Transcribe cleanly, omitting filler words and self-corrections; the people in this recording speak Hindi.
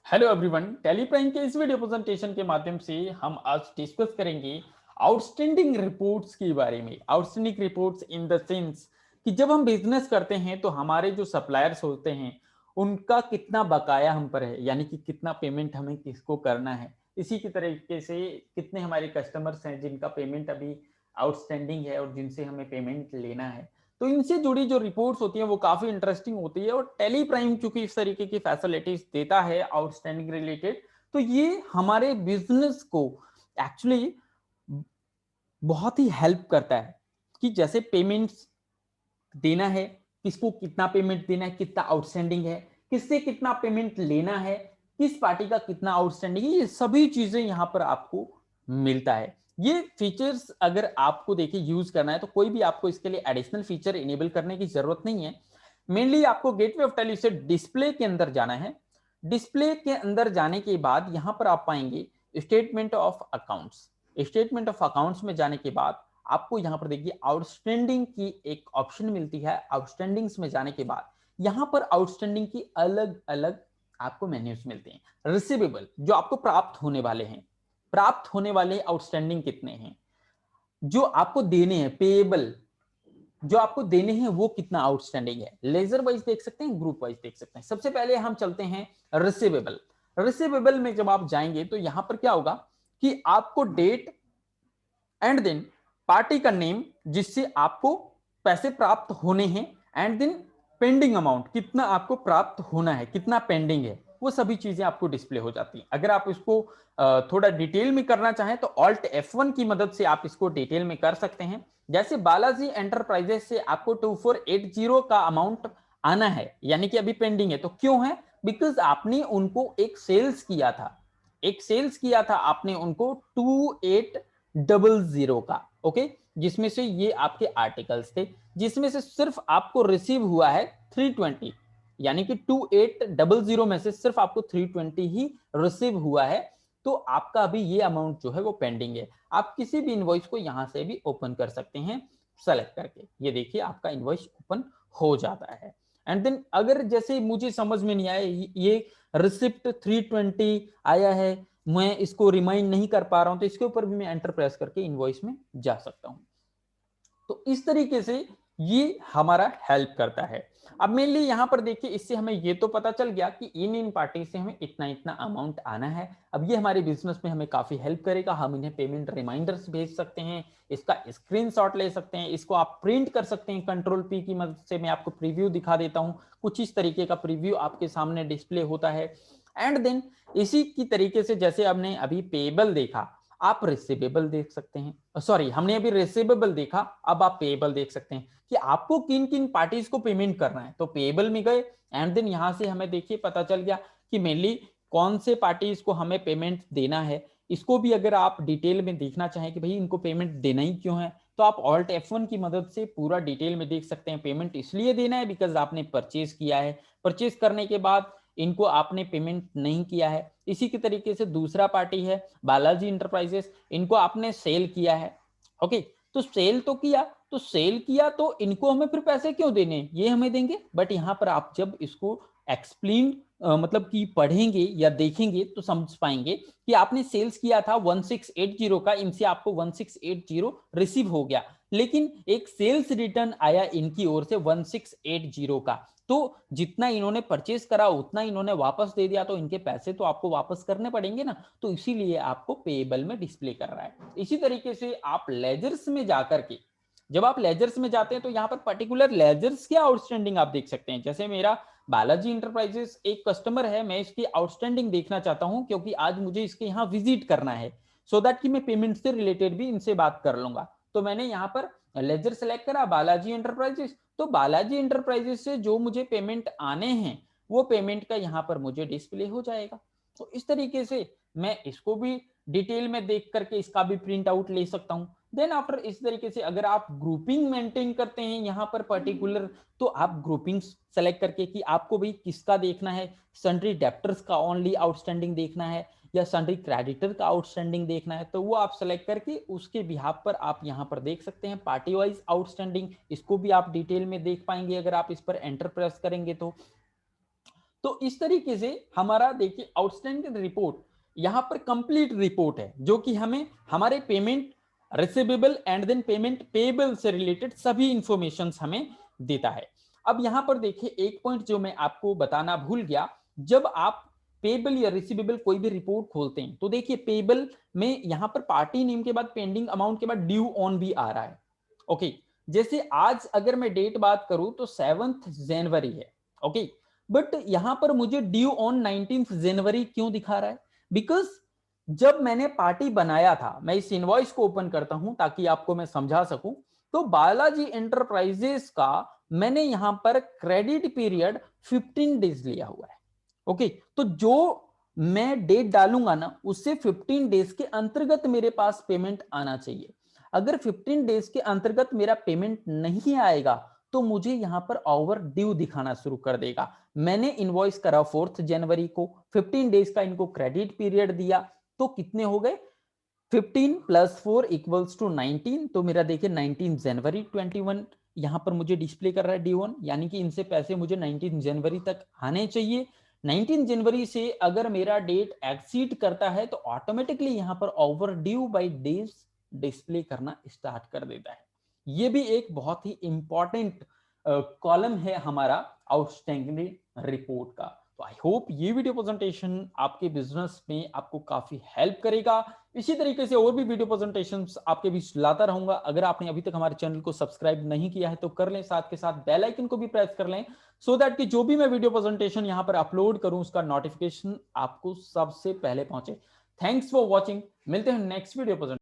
हेलो एवरीवन, टैली प्राइम के इस वीडियो प्रेजेंटेशन के माध्यम से हम आज डिस्कस करेंगे आउटस्टैंडिंग रिपोर्ट्स के बारे में। Outstanding reports in the sense कि जब हम बिजनेस करते हैं तो हमारे जो सप्लायर्स होते हैं उनका कितना बकाया हम पर है, यानी कि कितना पेमेंट हमें किसको करना है। इसी की तरीके से कितने हमारे कस्टमर्स हैं जिनका पेमेंट अभी आउटस्टैंडिंग है और जिनसे हमें पेमेंट लेना है। तो इनसे जुड़ी जो रिपोर्ट्स होती हैं वो काफी इंटरेस्टिंग होती है, और टेली प्राइम चूंकि इस तरीके की फैसिलिटीज देता है आउटस्टैंडिंग रिलेटेड, तो ये हमारे बिजनेस को एक्चुअली बहुत ही हेल्प करता है कि जैसे पेमेंट्स देना है, किसको कितना पेमेंट देना है, कितना आउटस्टैंडिंग है, किससे कितना पेमेंट लेना है, किस पार्टी का कितना आउटस्टैंडिंग है, ये सभी चीजें यहां पर आपको मिलता है। ये फीचर्स अगर आपको देखिए यूज करना है तो कोई भी आपको इसके लिए एडिशनल फीचर इनेबल करने की जरूरत नहीं है। मेनली आपको गेटवे ऑफ टेली से डिस्प्ले के अंदर जाना है। डिस्प्ले के अंदर जाने के बाद यहां पर आप पाएंगे statement of accounts. Statement of accounts में जाने के बाद आपको यहां पर देखिए आउटस्टैंडिंग की एक ऑप्शन मिलती है। आउटस्टैंडिंग्स में जाने के बाद यहां पर आउटस्टैंडिंग की अलग अलग आपको मेन्यूज मिलते हैं। रिसीवेबल जो आपको प्राप्त होने वाले हैं, प्राप्त होने वाले आउटस्टैंडिंग कितने हैं, जो आपको देने हैं पेएबल जो आपको देने हैं वो कितना आउटस्टैंडिंग है। लेजर वाइज देख सकते हैं, ग्रुप वाइज देख सकते हैं। सबसे पहले हम चलते हैं रिसीवेबल। रिसीवेबल में जब आप जाएंगे तो यहां पर क्या होगा कि आपको डेट एंड देन पार्टी का नेम जिससे आपको पैसे प्राप्त होने हैं, एंड देन पेंडिंग अमाउंट कितना आपको प्राप्त होना है, कितना पेंडिंग है, वो सभी चीजें आपको डिस्प्ले हो जाती हैं। अगर आप इसको थोड़ा डिटेल में करना चाहें तो ऑल्ट F1 की मदद से आप इसको डिटेल में कर सकते हैं। जैसे बालाजी एंटरप्राइजेस से आपको 2480 का अमाउंट आना है, यानी कि अभी पेंडिंग है। तो क्यों है? बिकॉज आपने उनको एक सेल्स किया था, एक सेल्स किया था आपने उनको 2800 का, ओके, जिसमें से ये आपके आर्टिकल्स थे, जिसमें से सिर्फ आपको रिसीव हुआ है 320, यानी कि 2800 में से सिर्फ आपको 320 ही रिसीव हुआ है। तो आपका अभी ये अमाउंट जो है वो पेंडिंग है। आप किसी भी इनवॉइस को यहां से भी ओपन कर सकते हैं सेलेक्ट करके। ये देखिए आपका इनवॉइस ओपन हो जाता है। एंड देन अगर जैसे मुझे समझ में नहीं आया, ये रिसिप्ट 320 आया है, मैं इसको रिमाइंड नहीं कर पा रहा हूं, तो इसके ऊपर भी मैं एंटर प्रेस करके इनवॉइस में जा सकता हूं। तो इस तरीके से ये हमारा हेल्प करता है। अब मेनली यहां पर देखिए इससे हमें ये तो पता चल गया कि इन पार्टी से हमें इतना इतना अमाउंट आना है। अब ये हमारे बिजनेस में हमें काफी हेल्प करेगा। हम इन्हें पेमेंट रिमाइंडर्स भेज सकते हैं, इसका स्क्रीनशॉट ले सकते हैं, इसको आप प्रिंट कर सकते हैं कंट्रोल पी की मदद से। मैं आपको प्रीव्यू दिखा देता हूं, कुछ इस तरीके का प्रीव्यू आपके सामने डिस्प्ले होता है। एंड देन इसी की तरीके से जैसे हमने अभी पेबल देखा, आप रिसीवेबल देख सकते हैं। सॉरी, हमने अभी रिसीवेबल देखा, अब आप पेएबल देख सकते हैं कि आपको किन किन पार्टीज को पेमेंट करना है। तो पेएबल में गए एंड देन यहां से हमें देखिए पता चल गया कि मेनली कौन से पार्टीज को हमें पेमेंट देना है। इसको भी अगर आप डिटेल में देखना चाहें कि भाई इनको पेमेंट देना ही क्यों है, तो आप ऑल्ट F1 की मदद से पूरा डिटेल में देख सकते हैं। पेमेंट इसलिए देना है बिकॉज आपने परचेज किया है, परचेज करने के बाद इनको आपने पेमेंट नहीं किया है। इसी के तरीके से दूसरा पार्टी है बालाजी इंटरप्राइजेस, इनको आपने सेल किया है, ओके, तो सेल तो किया, तो सेल किया तो इनको हमें फिर पैसे क्यों देने, ये हमें देंगे। बट यहां पर आप जब इसको एक्सप्लेन मतलब कि पढ़ेंगे या देखेंगे तो समझ पाएंगे कि आपने सेल्स किया था 1680 का, इनसे आपको 1680 रिसीव हो गया, लेकिन एक सेल्स रिटर्न आया इनकी ओर से 1680 का। तो जितना इन्होंने परचेस करा उतना इन्होंने वापस दे दिया, तो इनके पैसे तो आपको वापस करने पड़ेंगे ना, तो इसीलिए आपको पेएबल में डिस्प्ले कर रहा है। इसी तरीके से आप लेजर्स में जाकर के, जब आप लेजर्स में जाते हैं तो यहाँ पर पर्टिकुलर लेजर्स क्या आउटस्टैंडिंग आप देख सकते हैं। जैसे मेरा बालाजी इंटरप्राइजेस एक कस्टमर है, मैं इसकी आउटस्टैंडिंग देखना चाहता हूं क्योंकि आज मुझे इसके यहाँ विजिट करना है, सो दैट कि मैं पेमेंट से रिलेटेड भी इनसे बात कर लूंगा। तो मैंने यहाँ पर लेजर सेलेक्ट करा बालाजी इंटरप्राइजेस, तो बालाजी इंटरप्राइजेस से जो मुझे पेमेंट आने हैं वो पेमेंट का यहाँ पर मुझे डिस्प्ले हो जाएगा। तो इस तरीके से मैं इसको भी डिटेल में देख करके इसका भी प्रिंट आउट ले सकता हूं। देन आफ्टर इस तरीके से अगर आप ग्रुपिंग मेंटेन करते हैं यहाँ पर पर्टिकुलर, तो आप ग्रुपिंग सेलेक्ट करके कि आपको भाई किसका देखना है, सन्ड्री डेप्टर्स का ओनली आउटस्टैंडिंग देखना है या सन्ड्री क्रेडिटर का आउटस्टैंडिंग देखना है, तो वो आप सेलेक्ट करके उसके बिहाफ पर आप यहाँ पर देख सकते हैं पार्टी वाइज आउटस्टैंडिंग। इसको भी आप डिटेल में देख पाएंगे अगर आप इस पर एंटर प्रेस करेंगे तो तो इस तरीके से हमारा देखिए आउटस्टैंडिंग रिपोर्ट यहां पर कंप्लीट रिपोर्ट है, जो कि हमें हमारे payment receivable and then payment payable से रिलेटेड सभी इंफॉर्मेशन हमें देता है। अब यहां पर देखिए एक पॉइंट जो मैं आपको बताना भूल गया, जब आप पेएबल या रिसीवेबल कोई भी रिपोर्ट खोलते हैं तो देखिए पेएबल में यहां पर पार्टी नेम के बाद पेंडिंग अमाउंट के बाद ड्यू ऑन भी आ रहा है। ओके, जैसे आज अगर मैं डेट बात करूं तो 7 जनवरी है। ओके, बट यहां पर मुझे ड्यू ऑन 19 जनवरी क्यों दिखा रहा है? बिकॉज जब मैंने पार्टी बनाया था, मैं इस इनवॉइस को ओपन करता हूं ताकि आपको मैं समझा सकूं, तो बालाजी एंटरप्राइजेस का मैंने यहां पर क्रेडिट पीरियड 15 डेज लिया हुआ है। ओके, तो जो मैं डेट डालूंगा ना, उससे 15 डेज के अंतर्गत मेरे पास पेमेंट आना चाहिए। अगर 15 डेज के अंतर्गत मेरा पेमेंट नहीं आएगा तो मुझे यहां पर ओवर ड्यू दिखाना शुरू कर देगा। मैंने इनवॉइस करा 4 जनवरी को, 15 डेज का इनको क्रेडिट पीरियड दिया, तो कितने हो गए? 15 + 4 = 19। तो मेरा देखिए 19 जनवरी 21 यहां पर मुझे डिस्प्ले कर रहा है ड्यू ऑन, यानी कि इनसे पैसे मुझे 19 जनवरी तक आने चाहिए। 19 जनवरी से अगर मेरा डेट एक्सीड करता है तो ऑटोमेटिकली यहां पर over due by days display करना स्टार्ट कर देता है। ये भी एक बहुत ही इंपॉर्टेंट कॉलम है हमारा आउटस्टैंडिंग रिपोर्ट का। तो आई होप ये वीडियो प्रेजेंटेशन आपके बिजनेस में आपको काफी हेल्प करेगा। इसी तरीके से और भी वीडियो प्रेजेंटेशंस आपके बीच लाता रहूंगा। अगर आपने अभी तक हमारे चैनल को सब्सक्राइब नहीं किया है तो कर लें, साथ के साथ बेल आइकन को भी प्रेस कर लें, सो दैट कि जो भी मैं वीडियो प्रेजेंटेशन यहां पर अपलोड करूं उसका नोटिफिकेशन आपको सबसे पहले पहुंचे। थैंक्स फॉर वॉचिंग, मिलते हैं नेक्स्ट वीडियो प्रेजेंटेशन।